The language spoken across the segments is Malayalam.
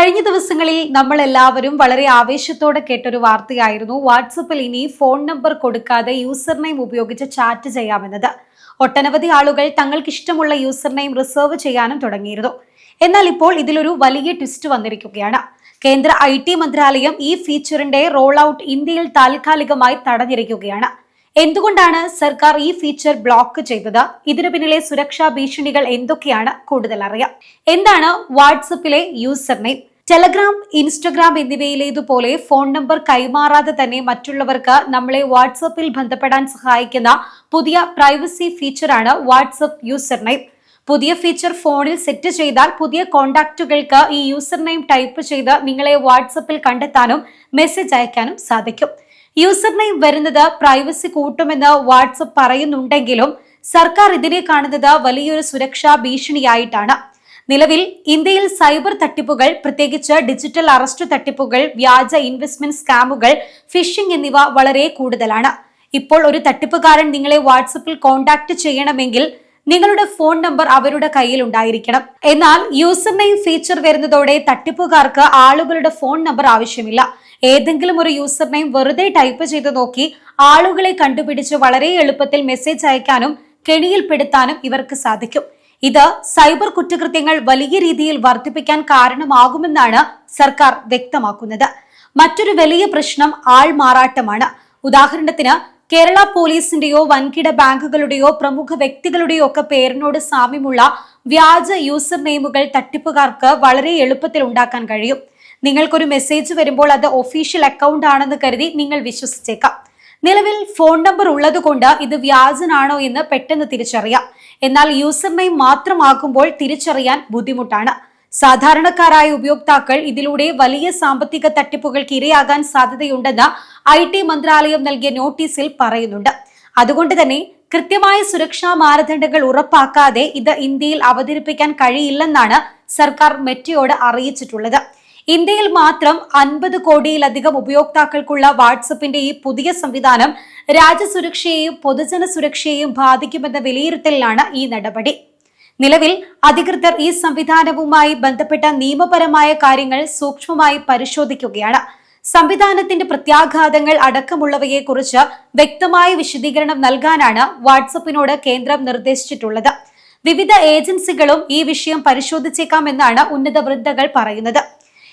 കഴിഞ്ഞ ദിവസങ്ങളിൽ നമ്മൾ എല്ലാവരും വളരെ ആവേശത്തോടെ കേട്ടൊരു വാർത്തയായിരുന്നു വാട്സപ്പിൽ ഇനി ഫോൺ നമ്പർ കൊടുക്കാതെ യൂസർ നെയിം ഉപയോഗിച്ച് ചാറ്റ് ചെയ്യാമെന്നത്. ഒട്ടനവധി ആളുകൾ തങ്ങൾക്ക് ഇഷ്ടമുള്ള യൂസർ നെയിം റിസർവ് ചെയ്യാനും തുടങ്ങിയിരുന്നു. എന്നാൽ ഇപ്പോൾ ഇതിലൊരു വലിയ ട്വിസ്റ്റ് വന്നിരിക്കുകയാണ്. കേന്ദ്ര IT മന്ത്രാലയം ഈ ഫീച്ചറിന്റെ റോൾ ഔട്ട് ഇന്ത്യയിൽ താൽക്കാലികമായി തടഞ്ഞിരിക്കുകയാണ്. എന്തുകൊണ്ടാണ് സർക്കാർ ഈ ഫീച്ചർ ബ്ലോക്ക് ചെയ്തത്? ഇതിനു പിന്നിലെ സുരക്ഷാ ഭീഷണികൾ എന്തൊക്കെയാണ്? കൂടുതൽ അറിയാം. എന്താണ് വാട്സപ്പിലെ യൂസർ നെയിം? ടെലഗ്രാം, ഇൻസ്റ്റഗ്രാം എന്നിവയിലേതുപോലെ ഫോൺ നമ്പർ കൈമാറാതെ തന്നെ മറ്റുള്ളവർക്ക് നമ്മളെ വാട്സപ്പിൽ ബന്ധപ്പെടാൻ സഹായിക്കുന്ന പുതിയ പ്രൈവസി ഫീച്ചറാണ് വാട്സപ്പ് യൂസർ നെയിം. പുതിയ ഫീച്ചർ ഫോണിൽ സെറ്റ് ചെയ്താൽ പുതിയ കോണ്ടാക്റ്റുകൾക്ക് ഈ യൂസർ നെയിം ടൈപ്പ് ചെയ്ത് നിങ്ങളെ വാട്സപ്പിൽ കണ്ടെത്താനും മെസ്സേജ് അയക്കാനും സാധിക്കും. യൂസർ നെയിം വരുന്നത് പ്രൈവസി കൂട്ടുമെന്ന് വാട്സപ്പ് പറയുന്നുണ്ടെങ്കിലും സർക്കാർ ഇതിനെ കാണുന്നത് വലിയൊരു സുരക്ഷാ ഭീഷണിയായിട്ടാണ്. നിലവിൽ ഇന്ത്യയിൽ സൈബർ തട്ടിപ്പുകൾ, പ്രത്യേകിച്ച് ഡിജിറ്റൽ അറസ്റ്റ് തട്ടിപ്പുകൾ, വ്യാജ ഇൻവെസ്റ്റ്മെന്റ് സ്കാമുകൾ, ഫിഷിംഗ് എന്നിവ വളരെ കൂടുതലാണ്. ഇപ്പോൾ ഒരു തട്ടിപ്പുകാരൻ നിങ്ങളെ വാട്സപ്പിൽ കോൺടാക്ട് ചെയ്യണമെങ്കിൽ നിങ്ങളുടെ ഫോൺ നമ്പർ അവരുടെ കയ്യിൽ ഉണ്ടായിരിക്കണം. എന്നാൽ യൂസർ നെയിം ഫീച്ചർ വരുന്നതോടെ തട്ടിപ്പുകാർക്ക് ആളുകളുടെ ഫോൺ നമ്പർ ആവശ്യമില്ല. ഏതെങ്കിലും ഒരു യൂസർ നെയിം വെറുതെ ടൈപ്പ് ചെയ്ത് നോക്കി ആളുകളെ കണ്ടുപിടിച്ച് വളരെ എളുപ്പത്തിൽ മെസ്സേജ് അയക്കാനും കെണിയിൽപ്പെടുത്താനും ഇവർക്ക് സാധിക്കും. ഇത് സൈബർ കുറ്റകൃത്യങ്ങൾ വലിയ രീതിയിൽ വർദ്ധിപ്പിക്കാൻ കാരണമാകുമെന്നാണ് സർക്കാർ വ്യക്തമാക്കുന്നത്. മറ്റൊരു വലിയ പ്രശ്നം ആൾമാറാട്ടമാണ്. ഉദാഹരണത്തിന് കേരള പോലീസിന്റെയോ വൻകിട ബാങ്കുകളുടെയോ പ്രമുഖ വ്യക്തികളുടെയോ ഒക്കെ പേരിനോട് സാമ്യമുള്ള വ്യാജ യൂസർ നെയിമുകൾ തട്ടിപ്പുകാർക്ക് വളരെ എളുപ്പത്തിൽ ഉണ്ടാക്കാൻ കഴിയും. നിങ്ങൾക്കൊരു മെസ്സേജ് വരുമ്പോൾ അത് ഒഫീഷ്യൽ അക്കൗണ്ട് ആണെന്ന് കരുതി നിങ്ങൾ വിശ്വസിച്ചേക്കാം. നിലവിൽ ഫോൺ നമ്പർ ഉള്ളതുകൊണ്ട് ഇത് വ്യാജനാണോ എന്ന് പെട്ടെന്ന് തിരിച്ചറിയാം. എന്നാൽ യൂസർ നെയിം മാത്രമാകുമ്പോൾ തിരിച്ചറിയാൻ ബുദ്ധിമുട്ടാണ്. സാധാരണക്കാരായ ഉപയോക്താക്കൾ ഇതിലൂടെ വലിയ സാമ്പത്തിക തട്ടിപ്പുകൾക്ക് ഇരയാകാൻ സാധ്യതയുണ്ടെന്ന് IT മന്ത്രാലയം നൽകിയ നോട്ടീസിൽ പറയുന്നുണ്ട്. അതുകൊണ്ട് തന്നെ കൃത്യമായ സുരക്ഷാ മാനദണ്ഡങ്ങൾ ഉറപ്പാക്കാതെ ഇത് ഇന്ത്യയിൽ അവതരിപ്പിക്കാൻ കഴിയില്ലെന്നാണ് സർക്കാർ മെറ്റയോട് അറിയിച്ചിട്ടുള്ളത്. ഇന്ത്യയിൽ മാത്രം 50 കോടിയിലധികം ഉപയോക്താക്കൾക്കുള്ള വാട്സപ്പിന്റെ ഈ പുതിയ സംവിധാനം രാജ്യസുരക്ഷയെയും പൊതുജന സുരക്ഷയെയും ബാധിക്കുമെന്ന വിലയിരുത്തലിലാണ് ഈ നടപടി. നിലവിൽ അധികൃതർ ഈ സംവിധാനവുമായി ബന്ധപ്പെട്ട നിയമപരമായ കാര്യങ്ങൾ സൂക്ഷ്മമായി പരിശോധിക്കുകയാണ്. സംവിധാനത്തിന്റെ പ്രത്യാഘാതങ്ങൾ അടക്കമുള്ളവയെക്കുറിച്ച് വ്യക്തമായ വിശദീകരണം നൽകാനാണ് വാട്സപ്പിനോട് കേന്ദ്രം നിർദ്ദേശിച്ചിട്ടുള്ളത്. വിവിധ ഏജൻസികളും ഈ വിഷയം പരിശോധിച്ചേക്കാമെന്നാണ് ഉന്നത വൃന്ദകൾ പറയുന്നത്.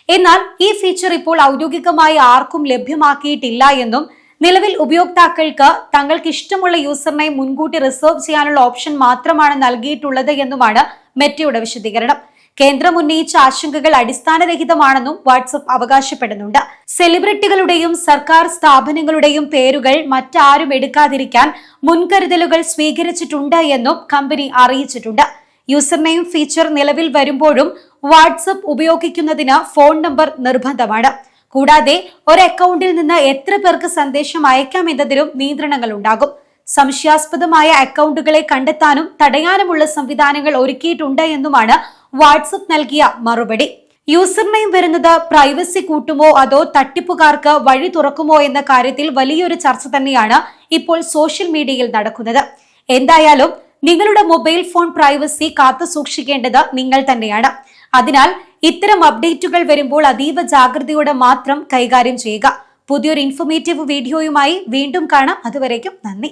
എന്നാൽ ഈ ഫീച്ചർ ഇപ്പോൾ ഔദ്യോഗികമായി ആർക്കും ലഭ്യമാക്കിയിട്ടില്ല എന്നും നിലവിൽ ഉപയോക്താക്കൾക്ക് തങ്ങൾക്ക് ഇഷ്ടമുള്ള യൂസർ നെയിം മുൻകൂട്ടി റിസർവ് ചെയ്യാനുള്ള ഓപ്ഷൻ മാത്രമാണ് നൽകിയിട്ടുള്ളത് എന്നുമാണ് മെറ്റയുടെ വിശദീകരണം. കേന്ദ്രം ഉന്നയിച്ച ആശങ്കകൾ അടിസ്ഥാനരഹിതമാണെന്നും വാട്സപ്പ് അവകാശപ്പെടുന്നുണ്ട്. സെലിബ്രിറ്റികളുടെയും സർക്കാർ സ്ഥാപനങ്ങളുടെയും പേരുകൾ മറ്റാരും എടുക്കാതിരിക്കാൻ മുൻകരുതലുകൾ സ്വീകരിച്ചിട്ടുണ്ട് എന്നും കമ്പനി അറിയിച്ചിട്ടുണ്ട്. യൂസർ നെയിം ഫീച്ചർ നിലവിൽ വരുമ്പോഴും വാട്സപ്പ് ഉപയോഗിക്കുന്നതിന് ഫോൺ നമ്പർ നിർബന്ധമാണ്. കൂടാതെ ഒരു അക്കൗണ്ടിൽ നിന്ന് എത്ര പേർക്ക് സന്ദേശം അയക്കാം എന്നതിലും നിയന്ത്രണങ്ങൾ ഉണ്ടാകും. സംശയാസ്പദമായ അക്കൗണ്ടുകളെ കണ്ടെത്താനും തടയാനുമുള്ള സംവിധാനങ്ങൾ ഒരുക്കിയിട്ടുണ്ട് എന്നുമാണ് വാട്സപ്പ് നൽകിയ മറുപടി. യൂസർ നെയിം വരുന്നത് പ്രൈവസി കൂട്ടുമോ അതോ തട്ടിപ്പുകാർക്ക് വഴി തുറക്കുമോ എന്ന കാര്യത്തിൽ വലിയൊരു ചർച്ച തന്നെയാണ് ഇപ്പോൾ സോഷ്യൽ മീഡിയയിൽ നടക്കുന്നത്. എന്തായാലും നിങ്ങളുടെ മൊബൈൽ ഫോൺ പ്രൈവസി കാത്തു സൂക്ഷിക്കേണ്ടത് നിങ്ങൾ തന്നെയാണ്. അതിനാൽ ഇത്തരം അപ്ഡേറ്റുകൾ വരുമ്പോൾ അതീവ ജാഗ്രതയോടെ മാത്രം കൈകാര്യം ചെയ്യുക. പുതിയൊരു ഇൻഫോർമേറ്റീവ് വീഡിയോയുമായി വീണ്ടും കാണാം. അതുവരേക്കും നന്ദി.